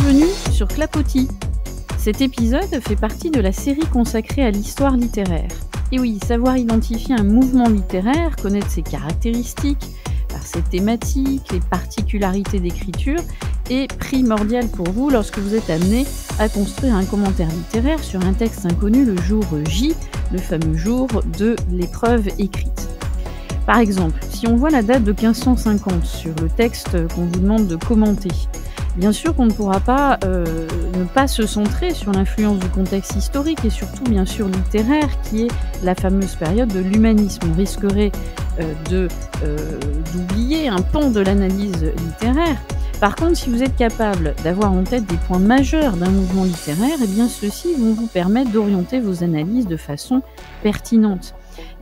Bienvenue sur Clapotis. Cet épisode fait partie de la série consacrée à l'histoire littéraire. Et oui, savoir identifier un mouvement littéraire, connaître ses caractéristiques, par ses thématiques, les particularités d'écriture, est primordial pour vous lorsque vous êtes amené à construire un commentaire littéraire sur un texte inconnu le jour J, le fameux jour de l'épreuve écrite. Par exemple, si on voit la date de 1550 sur le texte qu'on vous demande de commenter, bien sûr qu'on ne pourra pas ne pas se centrer sur l'influence du contexte historique et surtout bien sûr littéraire qui est la fameuse période de l'humanisme. On risquerait d'oublier un pan de l'analyse littéraire. Par contre, si vous êtes capable d'avoir en tête des points majeurs d'un mouvement littéraire, eh bien ceux-ci vont vous permettre d'orienter vos analyses de façon pertinente.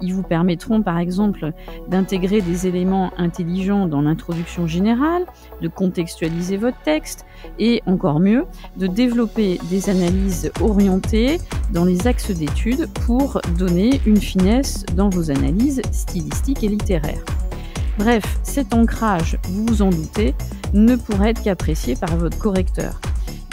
Ils vous permettront par exemple d'intégrer des éléments intelligents dans l'introduction générale, de contextualiser votre texte et encore mieux, de développer des analyses orientées dans les axes d'étude pour donner une finesse dans vos analyses stylistiques et littéraires. Bref, cet ancrage, vous vous en doutez, ne pourrait être qu'apprécié par votre correcteur.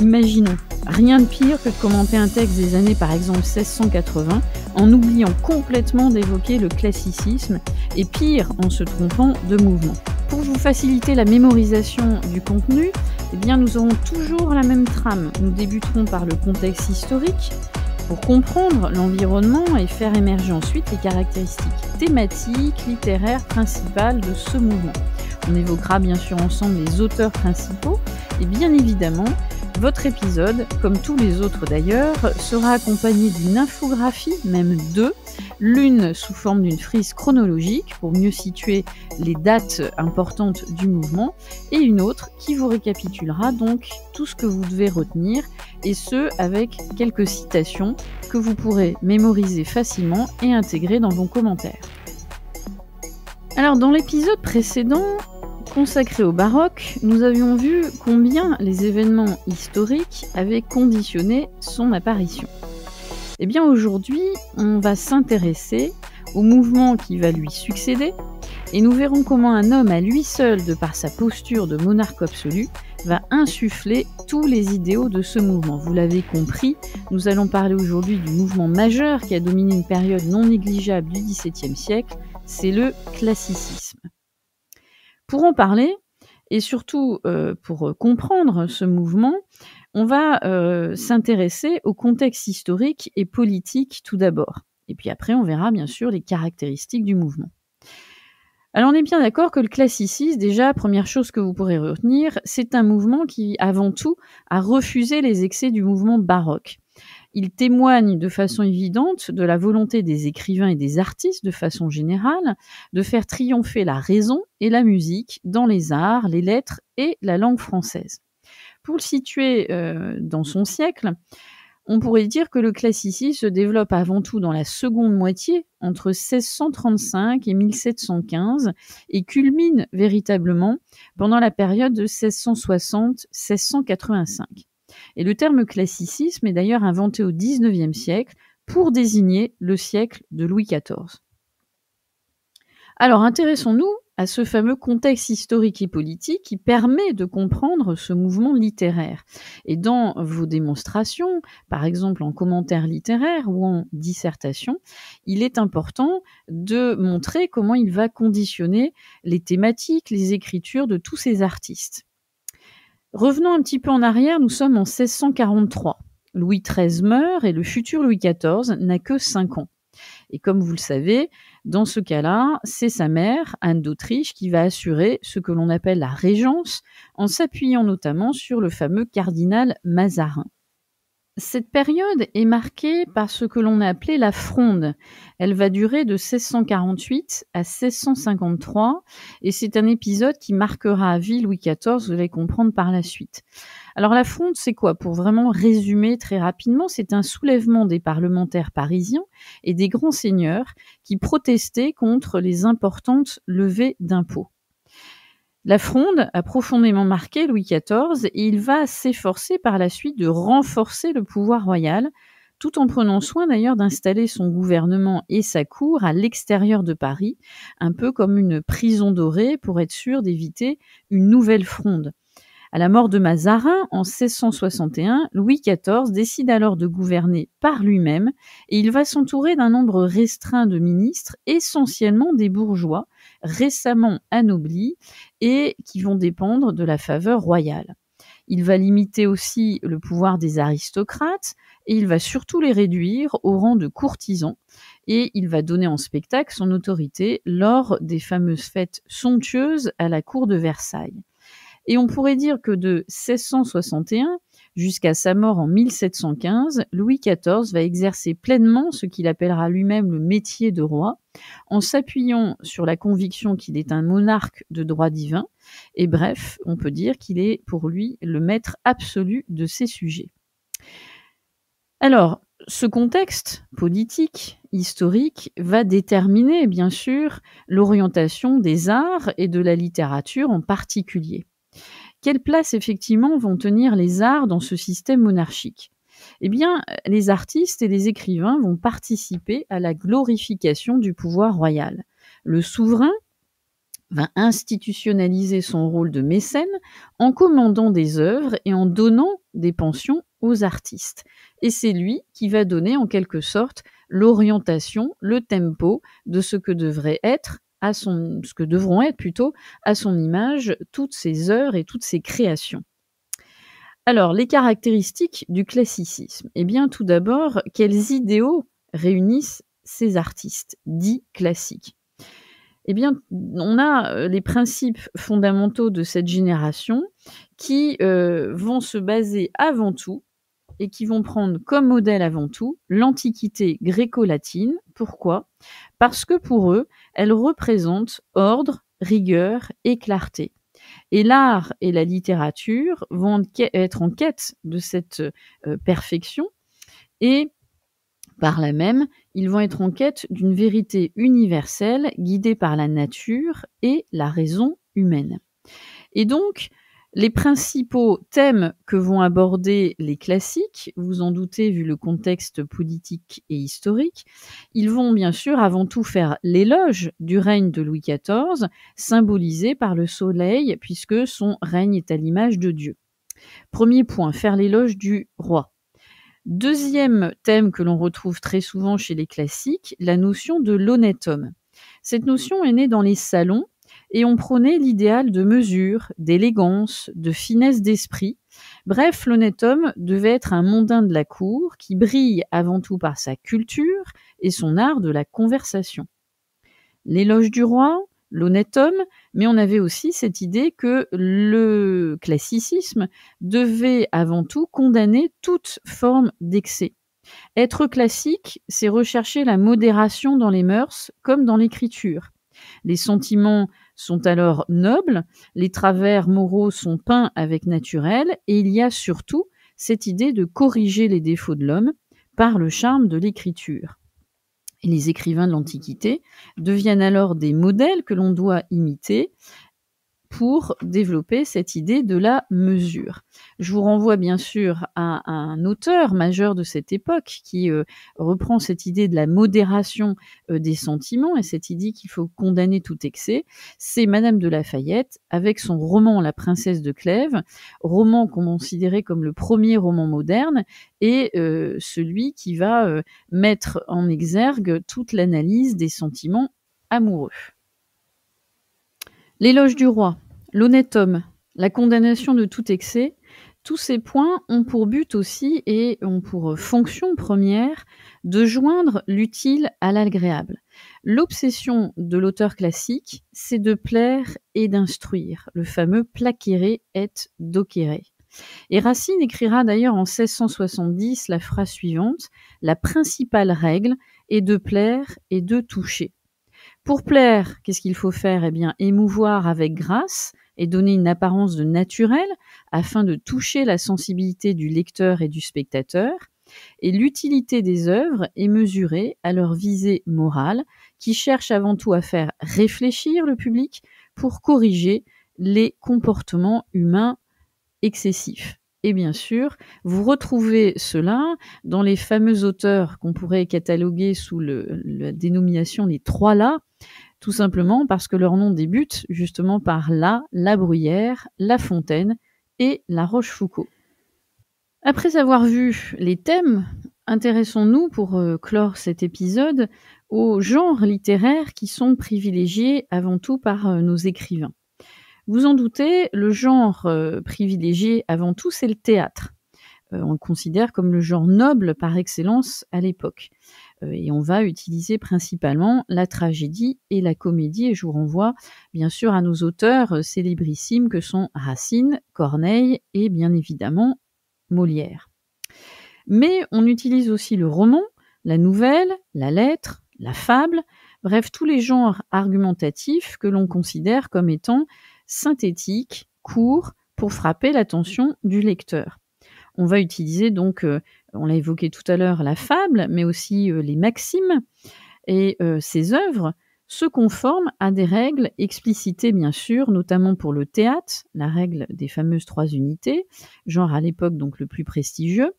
Imaginons, rien de pire que de commenter un texte des années par exemple 1680 en oubliant complètement d'évoquer le classicisme et pire en se trompant de mouvement. Pour vous faciliter la mémorisation du contenu, eh bien nous aurons toujours la même trame. Nous débuterons par le contexte historique pour comprendre l'environnement et faire émerger ensuite les caractéristiques thématiques, littéraires principales de ce mouvement. On évoquera bien sûr ensemble les auteurs principaux et bien évidemment, votre épisode, comme tous les autres d'ailleurs, sera accompagné d'une infographie, même deux, l'une sous forme d'une frise chronologique pour mieux situer les dates importantes du mouvement et une autre qui vous récapitulera donc tout ce que vous devez retenir et ce avec quelques citations que vous pourrez mémoriser facilement et intégrer dans vos commentaires. Alors dans l'épisode précédent, consacré au baroque, nous avions vu combien les événements historiques avaient conditionné son apparition. Eh bien aujourd'hui, on va s'intéresser au mouvement qui va lui succéder et nous verrons comment un homme à lui seul, de par sa posture de monarque absolu, va insuffler tous les idéaux de ce mouvement. Vous l'avez compris, nous allons parler aujourd'hui du mouvement majeur qui a dominé une période non négligeable du XVIIe siècle, c'est le classicisme. Pour en parler, et surtout pour comprendre ce mouvement, on va s'intéresser au contexte historique et politique tout d'abord. Et puis après, on verra bien sûr les caractéristiques du mouvement. Alors on est bien d'accord que le classicisme, déjà, première chose que vous pourrez retenir, c'est un mouvement qui, avant tout, a refusé les excès du mouvement baroque. Il témoigne de façon évidente de la volonté des écrivains et des artistes, de façon générale, de faire triompher la raison et la musique dans les arts, les lettres et la langue française. Pour le situer dans son siècle, on pourrait dire que le classicisme se développe avant tout dans la seconde moitié, entre 1635 et 1715, et culmine véritablement pendant la période de 1660-1685. Et le terme classicisme est d'ailleurs inventé au XIXe siècle pour désigner le siècle de Louis XIV. Alors intéressons-nous à ce fameux contexte historique et politique qui permet de comprendre ce mouvement littéraire. Et dans vos démonstrations, par exemple en commentaire littéraire ou en dissertation, il est important de montrer comment il va conditionner les thématiques, les écritures de tous ces artistes. Revenons un petit peu en arrière, nous sommes en 1643. Louis XIII meurt et le futur Louis XIV n'a que 5 ans. Et comme vous le savez, dans ce cas-là, c'est sa mère, Anne d'Autriche, qui va assurer ce que l'on appelle la régence, en s'appuyant notamment sur le fameux cardinal Mazarin. Cette période est marquée par ce que l'on a appelé la Fronde. Elle va durer de 1648 à 1653 et c'est un épisode qui marquera à vie Louis XIV, vous allez comprendre par la suite. Alors la Fronde, c'est quoi? Pour vraiment résumer très rapidement, c'est un soulèvement des parlementaires parisiens et des grands seigneurs qui protestaient contre les importantes levées d'impôts. La Fronde a profondément marqué Louis XIV et il va s'efforcer par la suite de renforcer le pouvoir royal, tout en prenant soin d'ailleurs d'installer son gouvernement et sa cour à l'extérieur de Paris, un peu comme une prison dorée pour être sûr d'éviter une nouvelle Fronde. À la mort de Mazarin en 1661, Louis XIV décide alors de gouverner par lui-même et il va s'entourer d'un nombre restreint de ministres, essentiellement des bourgeois, récemment anoblis et qui vont dépendre de la faveur royale. Il va limiter aussi le pouvoir des aristocrates et il va surtout les réduire au rang de courtisans et il va donner en spectacle son autorité lors des fameuses fêtes somptueuses à la cour de Versailles. Et on pourrait dire que de 1661 jusqu'à sa mort en 1715, Louis XIV va exercer pleinement ce qu'il appellera lui-même le métier de roi, en s'appuyant sur la conviction qu'il est un monarque de droit divin, et bref, on peut dire qu'il est pour lui le maître absolu de ses sujets. Alors, ce contexte politique, historique, va déterminer bien sûr l'orientation des arts et de la littérature en particulier. Quelle place effectivement vont tenir les arts dans ce système monarchique? Eh bien, les artistes et les écrivains vont participer à la glorification du pouvoir royal. Le souverain va institutionnaliser son rôle de mécène en commandant des œuvres et en donnant des pensions aux artistes. Et c'est lui qui va donner en quelque sorte l'orientation, le tempo de ce que devrait être ce que devront être plutôt à son image toutes ces œuvres et toutes ces créations. Alors, les caractéristiques du classicisme. Eh bien, tout d'abord, quels idéaux réunissent ces artistes dits classiques? Eh bien, on a les principes fondamentaux de cette génération qui vont se baser avant tout et qui vont prendre comme modèle avant tout l'Antiquité gréco-latine. Pourquoi? Parce que pour eux, elle représente ordre, rigueur et clarté. Et l'art et la littérature vont être en quête de cette perfection et par là même, ils vont être en quête d'une vérité universelle guidée par la nature et la raison humaine. Et donc, les principaux thèmes que vont aborder les classiques, vous en doutez vu le contexte politique et historique, ils vont bien sûr avant tout faire l'éloge du règne de Louis XIV, symbolisé par le soleil puisque son règne est à l'image de Dieu. Premier point, faire l'éloge du roi. Deuxième thème que l'on retrouve très souvent chez les classiques, la notion de l'honnête homme. Cette notion est née dans les salons et on prônait l'idéal de mesure, d'élégance, de finesse d'esprit. Bref, l'honnête homme devait être un mondain de la cour qui brille avant tout par sa culture et son art de la conversation. L'éloge du roi, l'honnête homme, mais on avait aussi cette idée que le classicisme devait avant tout condamner toute forme d'excès. Être classique, c'est rechercher la modération dans les mœurs comme dans l'écriture. Les sentiments sont alors nobles, les travers moraux sont peints avec naturel, et il y a surtout cette idée de corriger les défauts de l'homme par le charme de l'écriture. Et les écrivains de l'Antiquité deviennent alors des modèles que l'on doit imiter pour développer cette idée de la mesure. Je vous renvoie bien sûr à un auteur majeur de cette époque qui reprend cette idée de la modération des sentiments et cette idée qu'il faut condamner tout excès. C'est Madame de La Fayette avec son roman La Princesse de Clèves, roman qu'on considérait comme le premier roman moderne et celui qui va mettre en exergue toute l'analyse des sentiments amoureux. L'éloge du roi, l'honnête homme, la condamnation de tout excès, tous ces points ont pour but aussi et ont pour fonction première de joindre l'utile à l'agréable. L'obsession de l'auteur classique, c'est de plaire et d'instruire, le fameux placere et docere. Et Racine écrira d'ailleurs en 1670 la phrase suivante: « La principale règle est de plaire et de toucher ». Pour plaire, qu'est-ce qu'il faut faire? Eh bien, émouvoir avec grâce et donner une apparence de naturel afin de toucher la sensibilité du lecteur et du spectateur. Et l'utilité des œuvres est mesurée à leur visée morale qui cherche avant tout à faire réfléchir le public pour corriger les comportements humains excessifs. Et bien sûr, vous retrouvez cela dans les fameux auteurs qu'on pourrait cataloguer sous la dénomination les trois là, tout simplement parce que leur nom débute justement par La Bruyère, La Fontaine et La Rochefoucauld. Après avoir vu les thèmes, intéressons-nous pour clore cet épisode aux genres littéraires qui sont privilégiés avant tout par nos écrivains. Vous en doutez, le genre privilégié avant tout, c'est le théâtre. On le considère comme le genre noble par excellence à l'époque. Et on va utiliser principalement la tragédie et la comédie. Et je vous renvoie bien sûr à nos auteurs célébrissimes que sont Racine, Corneille et bien évidemment Molière. Mais on utilise aussi le roman, la nouvelle, la lettre, la fable, bref, tous les genres argumentatifs que l'on considère comme étant synthétiques, courts, pour frapper l'attention du lecteur. On va utiliser donc, on l'a évoqué tout à l'heure, la fable, mais aussi les maximes. Et ces œuvres se conforment à des règles explicitées, bien sûr, notamment pour le théâtre, la règle des fameuses 3 unités, genre à l'époque donc le plus prestigieux,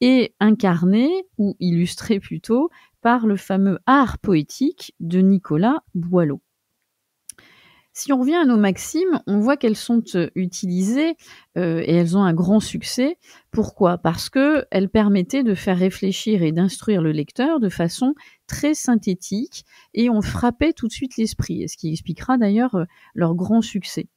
et incarnées, ou illustrées plutôt, par le fameux art poétique de Nicolas Boileau. Si on revient à nos maximes, on voit qu'elles sont utilisées et elles ont un grand succès. Pourquoi ? Parce qu'elles permettaient de faire réfléchir et d'instruire le lecteur de façon très synthétique et on frappait tout de suite l'esprit, ce qui expliquera d'ailleurs leur grand succès.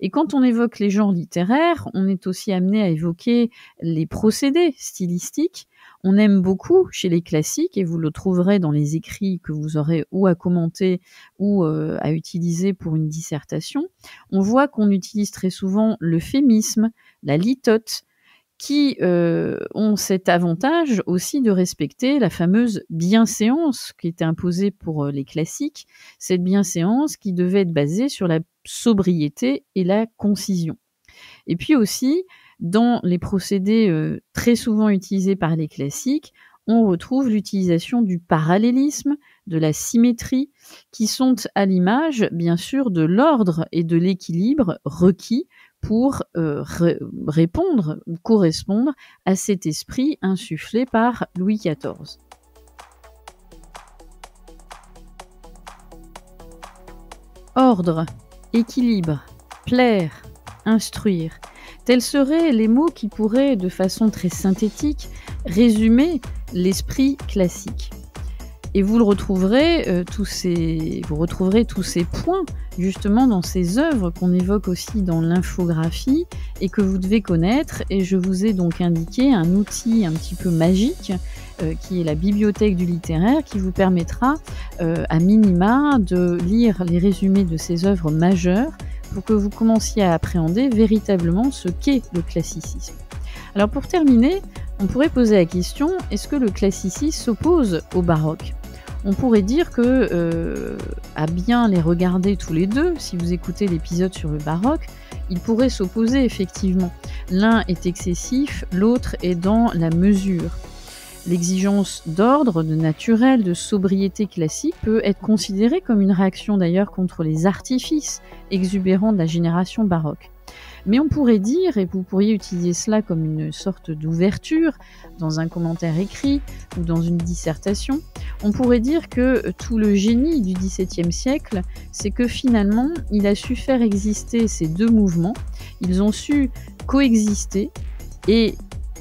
Et quand on évoque les genres littéraires, on est aussi amené à évoquer les procédés stylistiques. On aime beaucoup chez les classiques, et vous le trouverez dans les écrits que vous aurez ou à commenter ou à utiliser pour une dissertation. On voit qu'on utilise très souvent l'euphémisme, la litote, qui ont cet avantage aussi de respecter la fameuse bienséance qui était imposée pour les classiques, cette bienséance qui devait être basée sur la sobriété et la concision. Et puis aussi, dans les procédés très souvent utilisés par les classiques, on retrouve l'utilisation du parallélisme, de la symétrie, qui sont à l'image, bien sûr, de l'ordre et de l'équilibre requis pour répondre ou correspondre à cet esprit insufflé par Louis XIV. Ordre, équilibre, plaire, instruire. Tels seraient les mots qui pourraient, de façon très synthétique, résumer l'esprit classique. Et vous retrouverez tous ces points justement dans ces œuvres qu'on évoque aussi dans l'infographie et que vous devez connaître. Et je vous ai donc indiqué un outil un petit peu magique qui est la bibliothèque du littéraire, qui vous permettra à minima de lire les résumés de ces œuvres majeures pour que vous commenciez à appréhender véritablement ce qu'est le classicisme. Alors pour terminer, on pourrait poser la question, est-ce que le classicisme s'oppose au baroque ? On pourrait dire que, à bien les regarder tous les deux, si vous écoutez l'épisode sur le baroque, ils pourraient s'opposer effectivement. L'un est excessif, l'autre est dans la mesure. L'exigence d'ordre, de naturel, de sobriété classique peut être considérée comme une réaction d'ailleurs contre les artifices exubérants de la génération baroque. Mais on pourrait dire, et vous pourriez utiliser cela comme une sorte d'ouverture dans un commentaire écrit ou dans une dissertation, on pourrait dire que tout le génie du XVIIe siècle, c'est que finalement, il a su faire exister ces deux mouvements, ils ont su coexister, et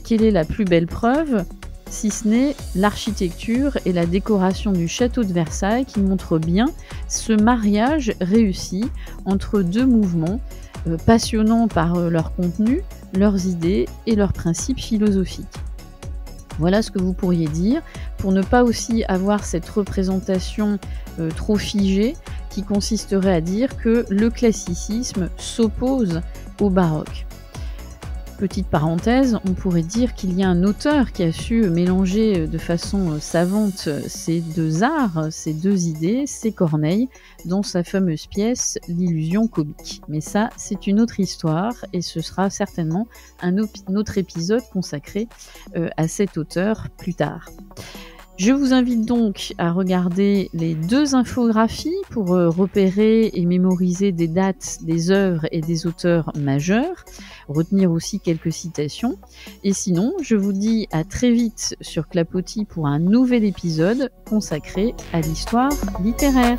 quelle est la plus belle preuve ? Si ce n'est l'architecture et la décoration du château de Versailles qui montrent bien ce mariage réussi entre deux mouvements passionnants par leur contenu, leurs idées et leurs principes philosophiques. Voilà ce que vous pourriez dire pour ne pas aussi avoir cette représentation trop figée qui consisterait à dire que le classicisme s'oppose au baroque. Petite parenthèse, on pourrait dire qu'il y a un auteur qui a su mélanger de façon savante ces deux arts, ces deux idées, c'est Corneille, dans sa fameuse pièce « L'illusion comique ». Mais ça, c'est une autre histoire et ce sera certainement un autre épisode consacré à cet auteur plus tard. Je vous invite donc à regarder les deux infographies pour repérer et mémoriser des dates, des œuvres et des auteurs majeurs, retenir aussi quelques citations. Et sinon, je vous dis à très vite sur Clapotis pour un nouvel épisode consacré à l'histoire littéraire.